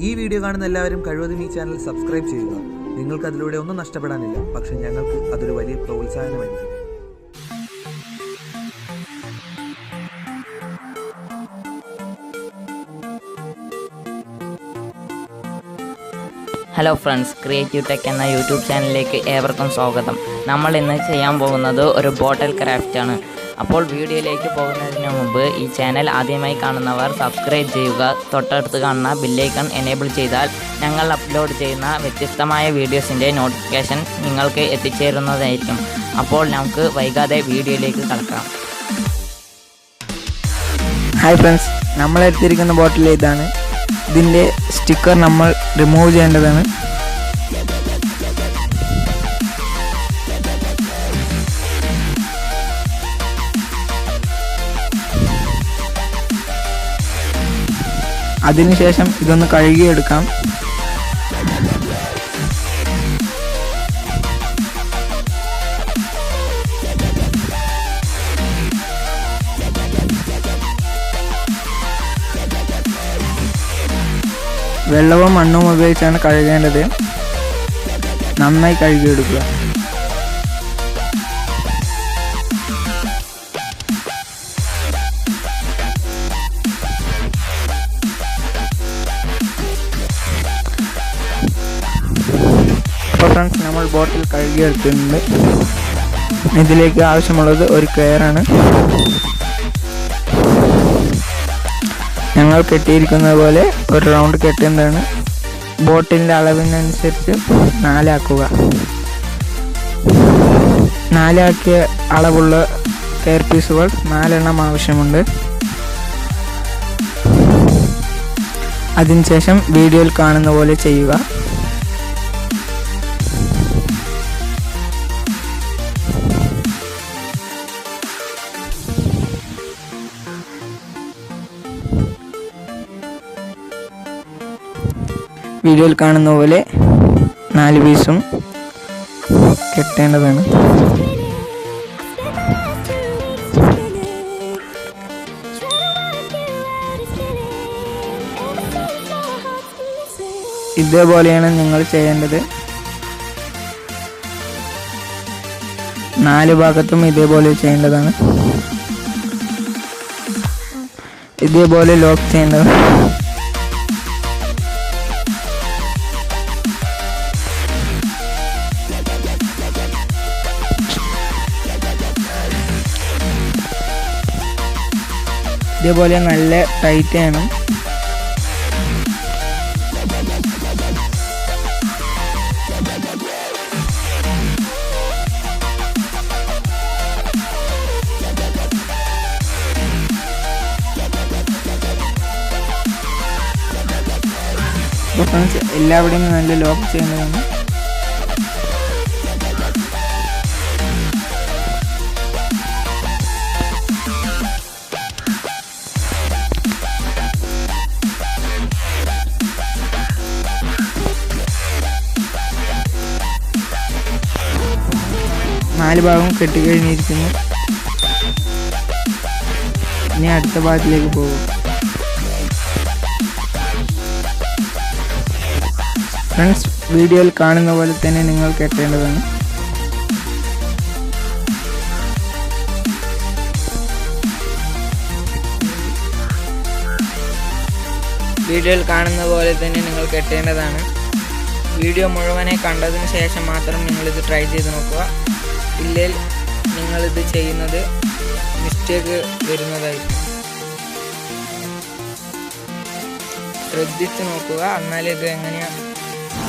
ഈ വീഡിയോ കാണുന്ന എല്ലാവരും കഴിവതും ഈ ചാനൽ സബ്സ്ക്രൈബ് ചെയ്യുക. നിങ്ങൾക്ക് അതിലൂടെ ഒന്നും നഷ്ടപ്പെടാനില്ല, പക്ഷേ ഞങ്ങൾക്ക് അതൊരു വലിയ പ്രോത്സാഹനമായിരിക്കും. ഹലോ ഫ്രണ്ട്സ്, ക്രിയേറ്റീവ് ടെക് എന്ന യൂട്യൂബ് ചാനലിലേക്ക് ഏവർക്കും സ്വാഗതം. നമ്മൾ ഇന്ന് ചെയ്യാൻ പോകുന്നത് ഒരു ബോട്ടിൽ ക്രാഫ്റ്റ് ആണ്. അപ്പോൾ വീഡിയോയിലേക്ക് പോകുന്നതിന് മുമ്പ് ഈ ചാനൽ ആദ്യമായി കാണുന്നവർ സബ്സ്ക്രൈബ് ചെയ്യുക. തൊട്ടടുത്ത് കാണുന്ന ബെല്ലൈക്കൺ എനേബിൾ ചെയ്താൽ ഞങ്ങൾ അപ്ലോഡ് ചെയ്യുന്ന വ്യത്യസ്തമായ വീഡിയോസിൻ്റെ നോട്ടിഫിക്കേഷൻ നിങ്ങൾക്ക് എത്തിച്ചേരുന്നതായിരിക്കും. അപ്പോൾ നമുക്ക് വൈകാതെ വീഡിയോയിലേക്ക് കടക്കാം. ഹായ് ഫ്രണ്ട്സ്, നമ്മൾ എടുത്തിരിക്കുന്ന ബോട്ടിൽ ഇതാണ്. ഇതിൻ്റെ സ്റ്റിക്കർ നമ്മൾ റിമൂവ് ചെയ്യേണ്ടതാണ്. അതിനുശേഷം ഇതൊന്ന് കഴുകിയെടുക്കാം. വെള്ളവും മണ്ണും ഉപയോഗിച്ചാണ് കഴുകേണ്ടത്. നന്നായി കഴുകിയെടുക്കുക. അപ്പോൾ ഫ്രണ്ട്സ്, നമ്മൾ ബോട്ടിൽ കഴുകിയെടുത്തിട്ടുണ്ട്. ഇതിലേക്ക് ആവശ്യമുള്ളത് ഒരു കെയറാണ്. ഞങ്ങൾ കെട്ടിയിരിക്കുന്നത് പോലെ ഒരു റൗണ്ട് കെട്ടേണ്ടതാണ്. ബോട്ടിലിൻ്റെ അളവിനനുസരിച്ച് 4 ആക്കുക. 4 ആക്കിയ അളവുള്ള കെയർ പീസുകൾ 4 എണ്ണം ആവശ്യമുണ്ട്. അതിനുശേഷം വീഡിയോയിൽ കാണുന്ന പോലെ ചെയ്യുക. വീഡിയോയിൽ കാണുന്ന പോലെ 4 പീസും കെട്ടേണ്ടതാണ്. ഇതേപോലെയാണ് നിങ്ങൾ ചെയ്യേണ്ടത്. 4 ഭാഗത്തും ഇതേപോലെ ചെയ്യേണ്ടതാണ്. ഇതേപോലെ ലോക്ക് ചെയ്യേണ്ടതാണ്. ഇതേപോലെ നല്ല ടൈറ്റ് ചെയ്യണം. എല്ലാവിടെയും നല്ല ലോക്ക് ചെയ്യേണ്ടതാണ്. നാല് ഭാഗം കെട്ടിക്കഴിഞ്ഞിരിക്കുന്നു. ഇനി അടുത്ത ഭാഗത്തിലേക്ക് പോകും. ഫ്രണ്ട്സ്, വീഡിയോയിൽ കാണുന്ന പോലെ തന്നെ നിങ്ങൾ കെട്ടേണ്ടതാണ്. വീഡിയോയിൽ കാണുന്ന പോലെ തന്നെ നിങ്ങൾ കെട്ടേണ്ടതാണ്. വീഡിയോ മുഴുവനായി കണ്ടതിന് ശേഷം മാത്രം നിങ്ങളിത് ട്രൈ ചെയ്ത് നോക്കുക. ഇല്ലെങ്കിൽ നിങ്ങളിത് ചെയ്യുന്നത് മിസ്റ്റേക്ക് വരുന്നതായിരിക്കും. ശ്രദ്ധിച്ച് നോക്കുക, എന്നാലേ ഇത് എങ്ങനെയാണ്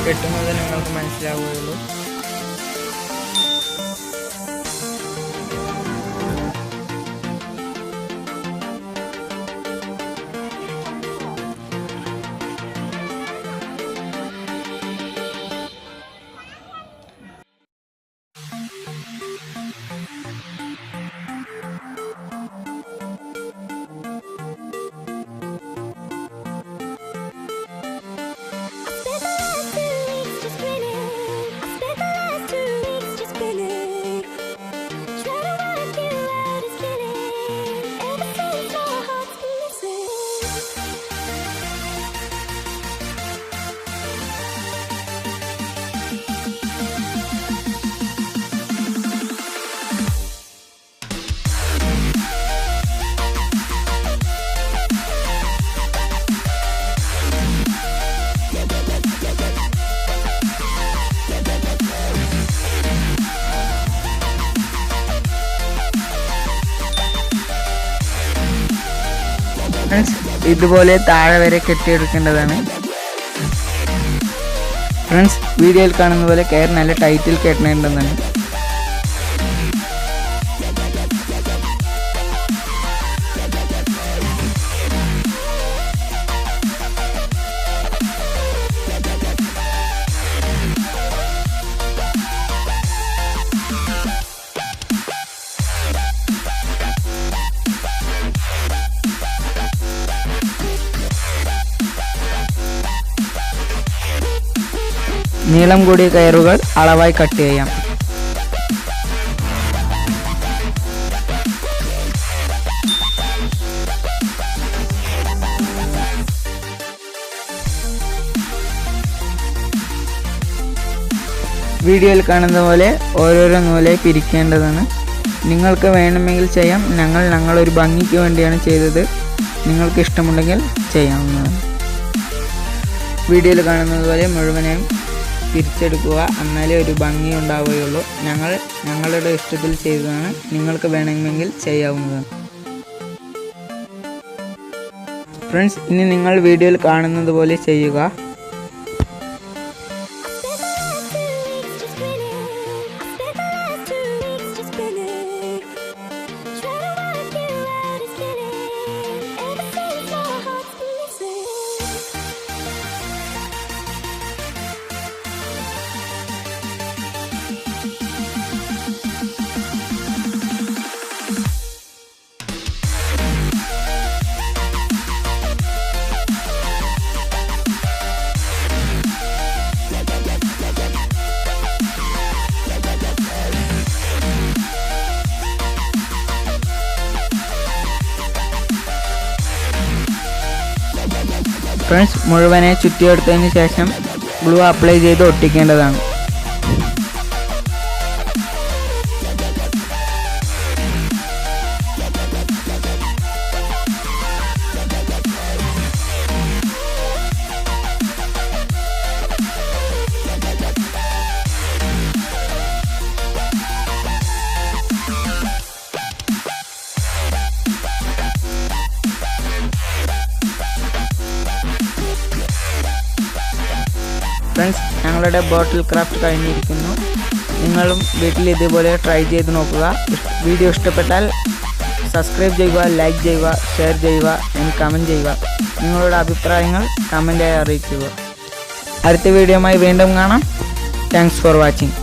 കെട്ടുന്നത് നിങ്ങൾക്ക് മനസ്സിലാവുകയുള്ളൂ. I spent the last 2 weeks just grinning. I spent the friends ഇതുപോലെ താഴെ വരെ കെട്ടിയെടുക്കേണ്ടതാണ്. ഫ്രണ്ട്സ് വീഡിയോയിൽ കാണുന്ന പോലെ കയർ നല്ല ടൈറ്റിൽ കെട്ടേണ്ടതാണ്. നീളം കൂടിയ കയറുകൾ അളവായി കട്ട് ചെയ്യാം. വീഡിയോയിൽ കാണുന്ന പോലെ ഓരോരോ നൂലായി പിരിക്കേണ്ടതാണ്. നിങ്ങൾക്ക് വേണമെങ്കിൽ ചെയ്യാം. ഞങ്ങളൊരു ഭംഗിക്ക് വേണ്ടിയാണ് ചെയ്തത്. നിങ്ങൾക്ക് ഇഷ്ടമുണ്ടെങ്കിൽ ചെയ്യാവുന്നതാണ്. വീഡിയോയിൽ കാണുന്നത് പോലെ മുഴുവനായും തിരിച്ചെടുക്കുക, എന്നാലേ ഒരു ഭംഗി ഉണ്ടാവുകയുള്ളൂ. ഞങ്ങളുടെ ഇഷ്ടത്തിൽ ചെയ്തതാണ്. നിങ്ങൾക്ക് വേണമെങ്കിൽ ചെയ്യാവുന്നതാണ്. ഫ്രണ്ട്സ് ഇനി നിങ്ങൾ വീഡിയോയിൽ കാണുന്നത് പോലെ ചെയ്യുക. ഫ്രണ്ട്സ് മുഴുവനെ ചുറ്റിയെടുത്തതിന് ശേഷം ഗ്ലൂ അപ്ലൈ ചെയ്ത് ഒട്ടിക്കേണ്ടതാണ്. ഫ്രണ്ട്സ് ഞങ്ങളുടെ ബോട്ടിൽ ക്രാഫ്റ്റ് കഴിഞ്ഞിരിക്കുന്നു. നിങ്ങളും വീട്ടിൽ ഇതുപോലെ ട്രൈ ചെയ്ത് നോക്കുക. വീഡിയോ ഇഷ്ടപ്പെട്ടാൽ സബ്സ്ക്രൈബ് ചെയ്യുക, ലൈക്ക് ചെയ്യുക, ഷെയർ ചെയ്യുക, കമൻറ്റ് ചെയ്യുക. നിങ്ങളുടെ അഭിപ്രായങ്ങൾ കമൻറ്റായി അറിയിക്കുക. അടുത്ത വീഡിയോയുമായി വീണ്ടും കാണാം. Thanks for watching.